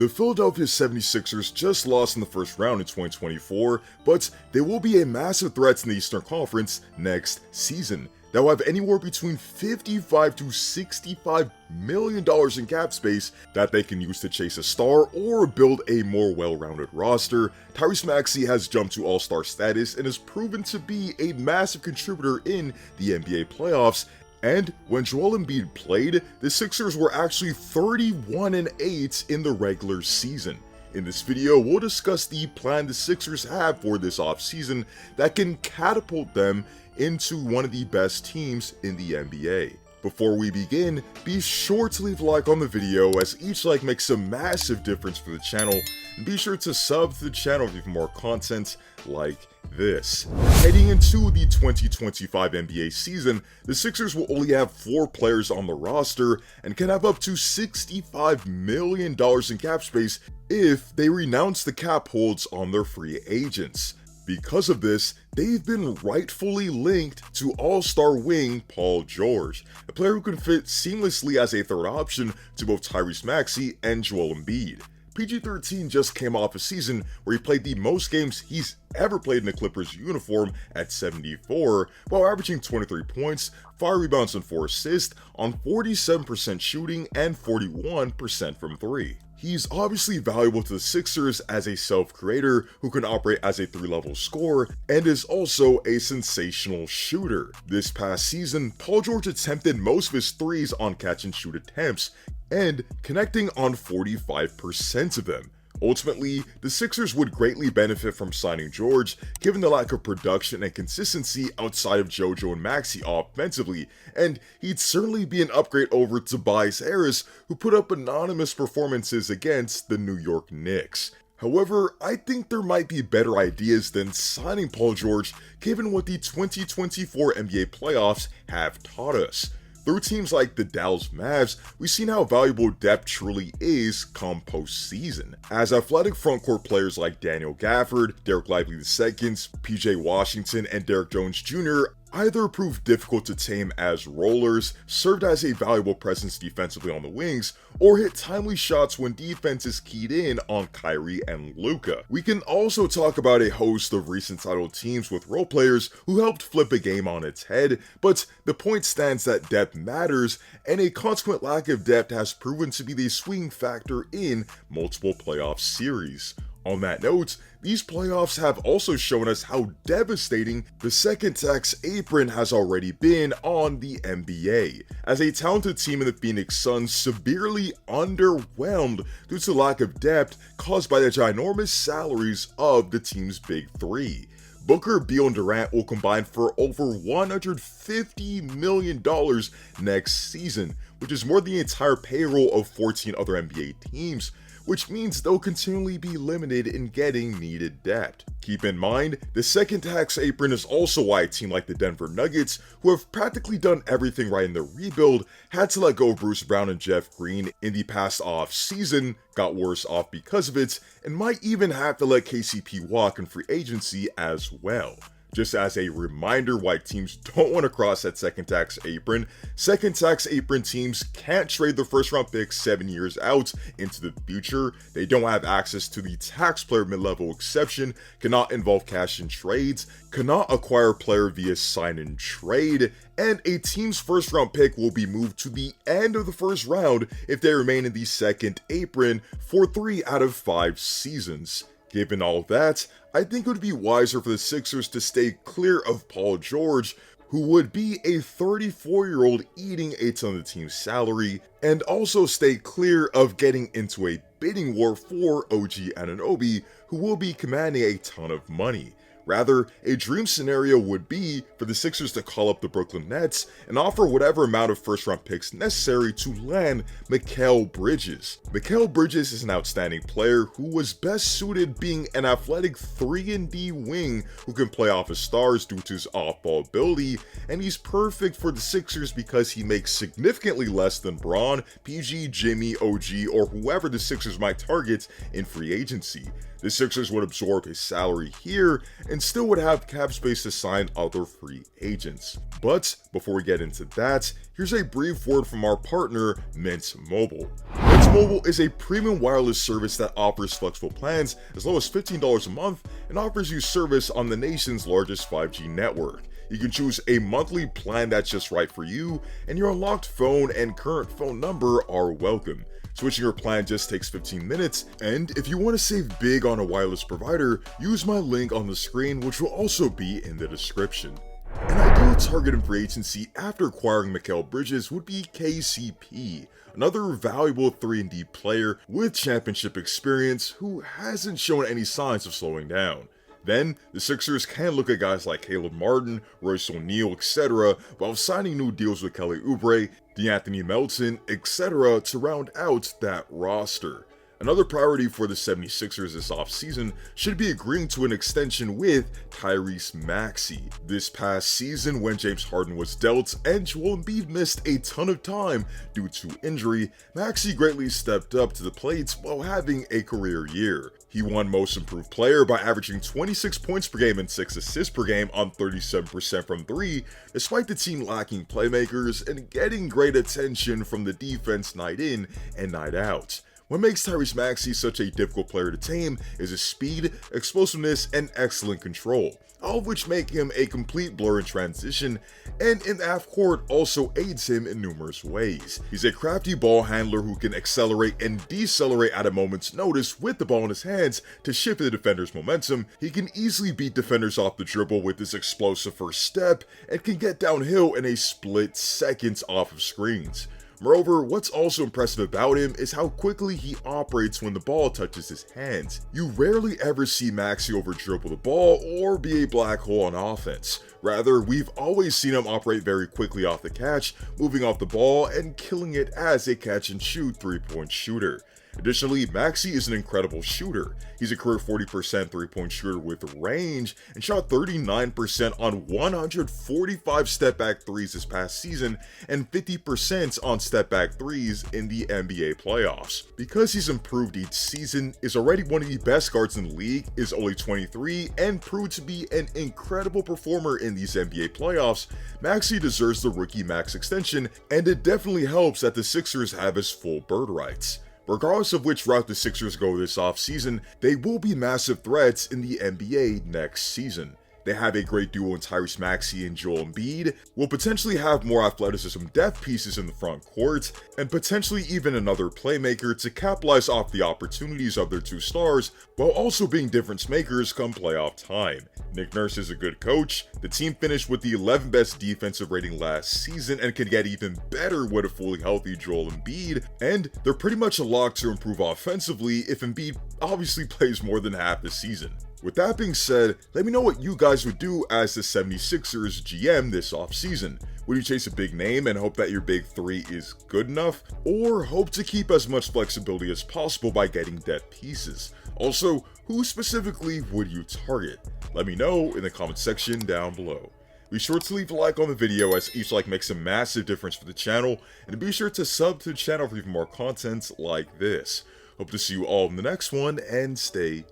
The Philadelphia 76ers just lost in the first round in 2024, but they will be a massive threat in the Eastern Conference next season. They'll have anywhere between $55 to $65 million in cap space that they can use to chase a star or build a more well-rounded roster. Tyrese Maxey has jumped to all-star status and has proven to be a massive contributor in the NBA playoffs. And when Joel Embiid played, the Sixers were actually 31-8 in the regular season. In this video, we'll discuss the plan the Sixers have for this offseason that can catapult them into one of the best teams in the NBA. Before we begin, be sure to leave a like on the video, as each like makes a massive difference for the channel, and be sure to sub to the channel for even more content like this. Heading into the 2025 NBA season, the Sixers will only have 4 players on the roster and can have up to $65 million in cap space if they renounce the cap holds on their free agents. Because of this, they've been rightfully linked to all-star wing Paul George, a player who can fit seamlessly as a third option to both Tyrese Maxey and Joel Embiid. PG-13 just came off a season where he played the most games he's ever played in the Clippers uniform at 74, while averaging 23 points, 5 rebounds and 4 assists on 47% shooting and 41% from 3. He's obviously valuable to the Sixers as a self-creator who can operate as a 3-level scorer and is also a sensational shooter. This past season, Paul George attempted most of his threes on catch-and-shoot attempts and connecting on 45% of them. Ultimately, the Sixers would greatly benefit from signing George, given the lack of production and consistency outside of JoJo and Maxey offensively, and he'd certainly be an upgrade over Tobias Harris, who put up anonymous performances against the New York Knicks. However, I think there might be better ideas than signing Paul George, given what the 2024 NBA playoffs have taught us. Through teams like the Dallas Mavs, we've seen how valuable depth truly is come postseason, as athletic frontcourt players like Daniel Gafford, Derek Lively II, PJ Washington, and Derek Jones Jr. either proved difficult to tame as rollers, served as a valuable presence defensively on the wings, or hit timely shots when defense is keyed in on Kyrie and Luka. We can also talk about a host of recent title teams with role players who helped flip a game on its head, but the point stands that depth matters, and a consequent lack of depth has proven to be the swing factor in multiple playoff series. On that note, these playoffs have also shown us how devastating the second tax apron has already been on the NBA, as a talented team in the Phoenix Suns severely underwhelmed due to lack of depth caused by the ginormous salaries of the team's big three. Booker, Beal, and Durant will combine for over $150 million next season, which is more than the entire payroll of 14 other NBA teams, which means they'll continually be limited in getting needed depth. Keep in mind, the second tax apron is also why a team like the Denver Nuggets, who have practically done everything right in the rebuild, had to let go of Bruce Brown and Jeff Green in the past off-season, got worse off because of it, and might even have to let KCP walk in free agency as well. Just as a reminder why teams don't want to cross that second tax apron teams can't trade their first round picks 7 years out into the future. They don't have access to the tax player mid-level exception, cannot involve cash in trades, cannot acquire a player via sign and trade, and a team's first round pick will be moved to the end of the first round if they remain in the second apron for 3 out of 5 seasons. Given all that, I think it would be wiser for the Sixers to stay clear of Paul George, who would be a 34-year-old eating a ton of the team's salary, and also stay clear of getting into a bidding war for OG Anunoby, who will be commanding a ton of money. Rather, a dream scenario would be for the Sixers to call up the Brooklyn Nets and offer whatever amount of first-round picks necessary to land Mikal Bridges. Mikal Bridges is an outstanding player who was best suited being an athletic 3-and-D wing who can play off his stars due to his off-ball ability, and he's perfect for the Sixers because he makes significantly less than Bron, PG, Jimmy, OG, or whoever the Sixers might target in free agency. The Sixers would absorb his salary here and still would have cap space to sign other free agents. But before we get into that, here's a brief word from our partner, Mint Mobile. Mint Mobile is a premium wireless service that offers flexible plans as low as $15 a month and offers you service on the nation's largest 5G network. You can choose a monthly plan that's just right for you, and your unlocked phone and current phone number are welcome. Switching your plan just takes 15 minutes, and if you want to save big on a wireless provider, use my link on the screen, which will also be in the description. An ideal target in free agency after acquiring Mikal Bridges would be KCP, another valuable 3-and-D player with championship experience who hasn't shown any signs of slowing down. Then, the Sixers can look at guys like Caleb Martin, Royce O'Neal, etc., while signing new deals with Kelly Oubre, DeAnthony Melton, etc. to round out that roster. Another priority for the 76ers this offseason should be agreeing to an extension with Tyrese Maxey. This past season, when James Harden was dealt and Joel Embiid missed a ton of time due to injury, Maxey greatly stepped up to the plate while having a career year. He won Most Improved Player by averaging 26 points per game and 6 assists per game on 37% from 3, despite the team lacking playmakers and getting great attention from the defense night in and night out. What makes Tyrese Maxey such a difficult player to tame is his speed, explosiveness, and excellent control, all of which make him a complete blur in transition, and in the half court also aids him in numerous ways. He's a crafty ball handler who can accelerate and decelerate at a moment's notice with the ball in his hands to shift the defender's momentum. He can easily beat defenders off the dribble with his explosive first step, and can get downhill in a split seconds off of screens. Moreover, what's also impressive about him is how quickly he operates when the ball touches his hands. You rarely ever see Maxey over-dribble the ball or be a black hole on offense. Rather, we've always seen him operate very quickly off the catch, moving off the ball and killing it as a catch-and-shoot three-point shooter. Additionally, Maxey is an incredible shooter. He's a career 40% three-point shooter with range and shot 39% on 145 step-back threes this past season and 50% on step-back threes in the NBA playoffs. Because he's improved each season, is already one of the best guards in the league, is only 23, and proved to be an incredible performer in these NBA playoffs, Maxey deserves the rookie max extension, and it definitely helps that the Sixers have his full bird rights. Regardless of which route the Sixers go this offseason, they will be massive threats in the NBA next season. They have a great duo in Tyrese Maxey and Joel Embiid, will potentially have more athleticism depth pieces in the front court, and potentially even another playmaker to capitalize off the opportunities of their two stars, while also being difference makers come playoff time. Nick Nurse is a good coach, the team finished with the 11th best defensive rating last season and can get even better with a fully healthy Joel Embiid, and they're pretty much a lock to improve offensively if Embiid obviously plays more than half the season. With that being said, let me know what you guys would do as the 76ers GM this offseason. Would you chase a big name and hope that your big three is good enough? Or hope to keep as much flexibility as possible by getting depth pieces? Also, who specifically would you target? Let me know in the comment section down below. Be sure to leave a like on the video as each like makes a massive difference for the channel, and be sure to sub to the channel for even more content like this. Hope to see you all in the next one, and stay